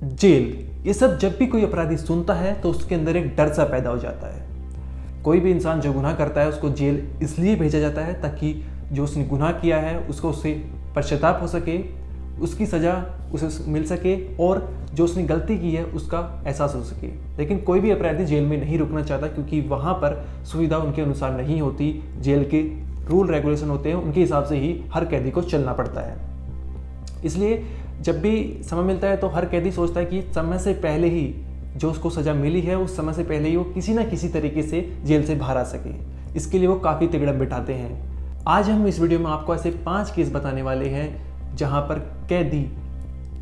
Jail, ये सब जब भी कोई अपराधी सुनता है तो उसके अंदर एक डर सा पैदा हो जाता है। कोई भी इंसान जो गुनाह करता है उसको जेल इसलिए भेजा जाता है ताकि जो उसने गुनाह किया है उसको उससे पश्चाताप हो सके, उसकी सज़ा उसे मिल सके और जो उसने गलती की है उसका एहसास हो सके। लेकिन कोई भी अपराधी जेल में नहीं रुकना चाहता क्योंकि वहाँ पर सुविधा उनके अनुसार नहीं होती। जेल के रूल रेगुलेशन होते हैं, उनके हिसाब से ही हर कैदी को चलना पड़ता है। इसलिए जब भी समय मिलता है तो हर कैदी सोचता है कि समय से पहले ही जो उसको सज़ा मिली है उस समय से पहले ही वो किसी ना किसी तरीके से जेल से बाहर आ सके। इसके लिए वो काफ़ी तिकड़म बिठाते हैं। आज हम इस वीडियो में आपको ऐसे 5 केस बताने वाले हैं जहां पर कैदी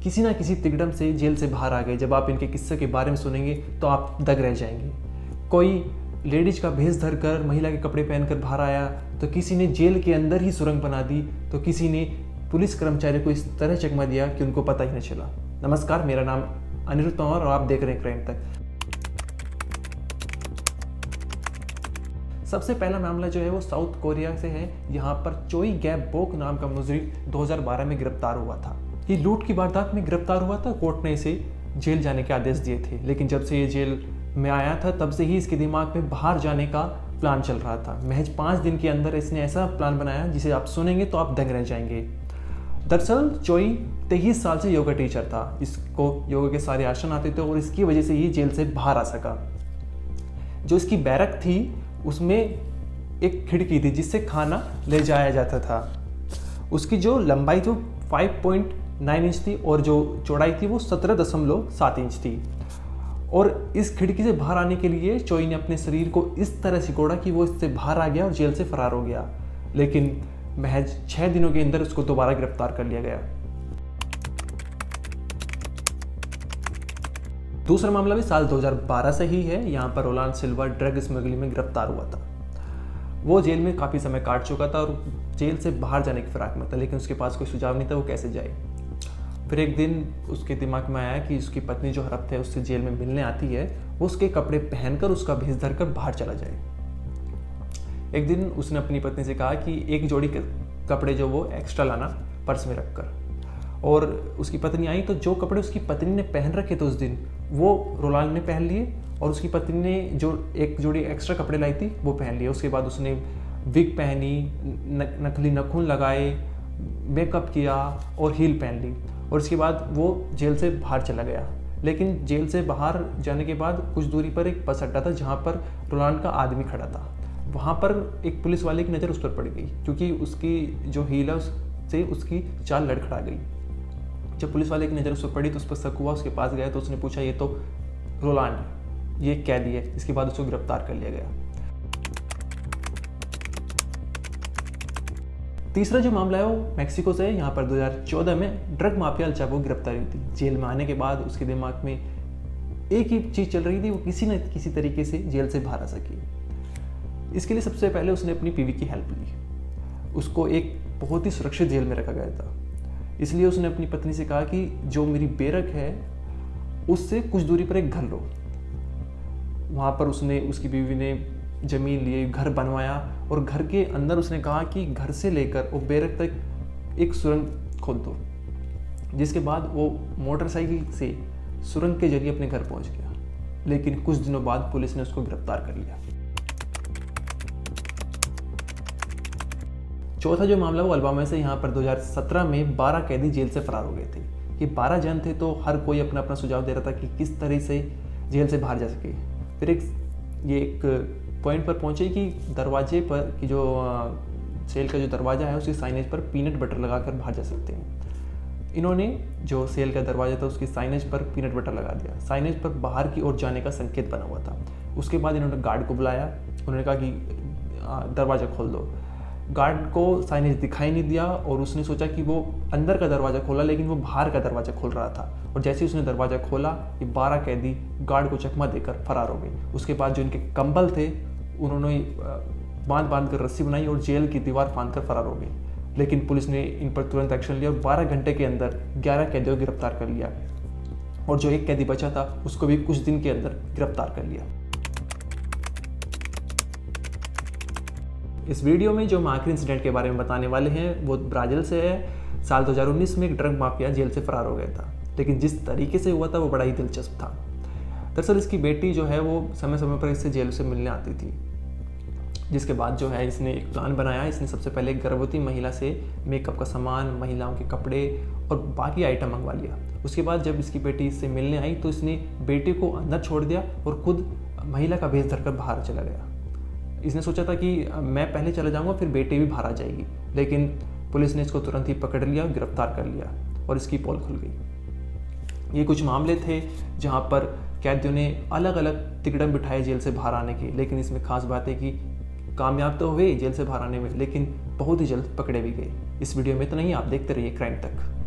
किसी ना किसी तिकड़म से जेल से बाहर आ गए। जब आप इनके किस्से के बारे में सुनेंगे तो आप दंग रह जाएंगे। कोई लेडीज का भेष धर कर महिला के कपड़े पहनकर बाहर आया, तो किसी ने जेल के अंदर ही सुरंग बना दी, तो किसी ने पुलिस कर्मचारी को इस तरह चकमा दिया कि उनको पता ही नहीं चला। नमस्कार, मेरा नाम अनिरुद्ध पंवार और आप देख रहे हैं क्राइम तक। सबसे पहला मामला जो है वो साउथ कोरिया से है। यहाँ पर चोई गैप बोक नाम का मुजरिम 2012 में गिरफ्तार हुआ था। ये लूट की वारदात में गिरफ्तार हुआ था। कोर्ट ने इसे जेल जाने के आदेश दिए थे, लेकिन जब से ये जेल में आया था तब से ही इसके दिमाग में बाहर जाने का प्लान चल रहा था। महज 5 दिन के अंदर इसने ऐसा प्लान बनाया जिसे आप सुनेंगे तो आप दंग रह जाएंगे। दरअसल चोई 23 साल से योगा टीचर था। इसको योगा के सारे आसन आते थे और इसकी वजह से ही जेल से बाहर आ सका। जो इसकी बैरक थी उसमें एक खिड़की थी जिससे खाना ले जाया जाता था। उसकी जो लंबाई थी 5.9 इंच थी और जो चौड़ाई थी वो 17.7 इंच थी। और इस खिड़की से बाहर आने के लिए चोई ने अपने शरीर को इस तरह सिकोड़ा कि वो इससे बाहर आ गया और जेल से फरार हो गया। लेकिन महज 6 दिनों के अंदर उसको दोबारा गिरफ्तार कर लिया गया। दूसरा मामला भी साल 2012 से ही है। यहाँ पर रोलांड सिल्वा ड्रग स्मगलिंग में गिरफ्तार हुआ था। वो जेल में काफ़ी समय काट चुका था और जेल से बाहर जाने की फिराक में था, लेकिन उसके पास कोई सुझाव नहीं था वो कैसे जाए। फिर एक दिन उसके दिमाग में आया कि उसकी पत्नी जो हर हफ्ते उससे जेल में मिलने आती है वो उसके कपड़े पहनकर उसका भेष धर कर बाहर चला जाए। एक दिन उसने अपनी पत्नी से कहा कि एक जोड़ी कपड़े जो वो एक्स्ट्रा लाना पर्स में रखकर। और उसकी पत्नी आई तो जो कपड़े उसकी पत्नी ने पहन रखे थे उस दिन वो रोलांड ने पहन लिए और उसकी पत्नी ने जो एक जोड़ी एक्स्ट्रा कपड़े लाई थी वो पहन लिए। उसके बाद उसने विग पहनी, नकली नाखून लगाए, मेकअप किया और हील पहन ली और उसके बाद वो जेल से बाहर चला गया। लेकिन जेल से बाहर जाने के बाद कुछ दूरी पर एक बस अड्डा था जहाँ पर रोलांड का आदमी खड़ा था। वहाँ पर एक पुलिस वाले की नज़र उस पर पड़ गई क्योंकि उसकी जो हील है उससे उसकी चाल लड़खड़ा गई। जब पुलिस वाले की नज़र उस पर पड़ी तो उस पर शक हुआ। उसके पास गया तो उसने पूछा ये तो रोलांड है, ये कैदी है। इसके बाद उसको गिरफ्तार कर लिया गया। तीसरा जो मामला है वो मैक्सिको से है। यहाँ पर 2014 में ड्रग माफिया अल चापो गिरफ्तारी हुई थी। जेल में आने के बाद उसके दिमाग में एक ही चीज़ चल रही थी, वो किसी न किसी तरीके से जेल से बाहर आ सके। इसके लिए सबसे पहले उसने अपनी बीवी की हेल्प ली। उसको एक बहुत ही सुरक्षित जेल में रखा गया था, इसलिए उसने अपनी पत्नी से कहा कि जो मेरी बेरक है उससे कुछ दूरी पर एक घर लो। वहाँ पर उसकी बीवी ने ज़मीन ली, घर बनवाया और घर के अंदर उसने कहा कि घर से लेकर वो बेरक तक एक सुरंग खोद दो। जिसके बाद वो मोटरसाइकिल से सुरंग के जरिए अपने घर पहुँच गया। लेकिन कुछ दिनों बाद पुलिस ने उसको गिरफ्तार कर लिया। चौथा जो मामला वो अल्बामा से। यहाँ पर 2017 में 12 कैदी जेल से फरार हो गए थे। ये 12 जन थे तो हर कोई अपना अपना सुझाव दे रहा था कि किस तरह से जेल से बाहर जा सके। फिर एक पॉइंट पर पहुँचे कि दरवाजे पर कि जो सेल का जो दरवाज़ा है उसकी साइनेज पर पीनट बटर लगाकर बाहर जा सकते हैं। इन्होंने जो सेल का दरवाज़ा था उसकी साइनेज पर पीनट बटर लगा दिया। साइनेज पर बाहर की ओर जाने का संकेत बना हुआ था। उसके बाद इन्होंने गार्ड को बुलाया। उन्होंने कहा कि दरवाज़ा खोल दो। गार्ड को साइनेज दिखाई नहीं दिया और उसने सोचा कि वो अंदर का दरवाज़ा खोला, लेकिन वो बाहर का दरवाज़ा खोल रहा था। और जैसे ही उसने दरवाज़ा खोला ये 12 कैदी गार्ड को चकमा देकर फरार हो गए। उसके बाद जो इनके कंबल थे उन्होंने बांध कर रस्सी बनाई और जेल की दीवार फांद कर फरार हो गए। लेकिन पुलिस ने इन पर तुरंत एक्शन लिया और 12 घंटे के अंदर 11 कैदियों को गिरफ्तार कर लिया और जो एक कैदी बचा था उसको भी कुछ दिन के अंदर गिरफ्तार कर लिया। इस वीडियो में जो हम आखिरी इंसिडेंट के बारे में बताने वाले हैं वो ब्राज़ील से है। साल 2019 में एक ड्रग माफिया जेल से फरार हो गया था। लेकिन जिस तरीके से हुआ था वो बड़ा ही दिलचस्प था। दरअसल इसकी बेटी जो है वो समय समय पर इससे जेल से मिलने आती थी, जिसके बाद जो है इसने एक प्लान बनाया। इसने सबसे पहले एक गर्भवती महिला से मेकअप का सामान, महिलाओं के कपड़े और बाकी आइटम मंगवा लिया। उसके बाद जब इसकी बेटी इससे मिलने आई तो इसने बेटे को अंदर छोड़ दिया और खुद महिला का भेष धरकर बाहर चला गया। इसने सोचा था कि मैं पहले चला जाऊंगा फिर बेटी भी बाहर आ जाएगी, लेकिन पुलिस ने इसको तुरंत ही पकड़ लिया, गिरफ्तार कर लिया और इसकी पोल खुल गई। ये कुछ मामले थे जहाँ पर कैदियों ने अलग अलग तिकड़म बिठाए जेल से बाहर आने के, लेकिन इसमें खास बात है कि कामयाब तो हुए जेल से बाहर आने में, लेकिन बहुत ही जल्द पकड़े भी गए। इस वीडियो में इतना ही, आप देखते रहिए क्राइम तक।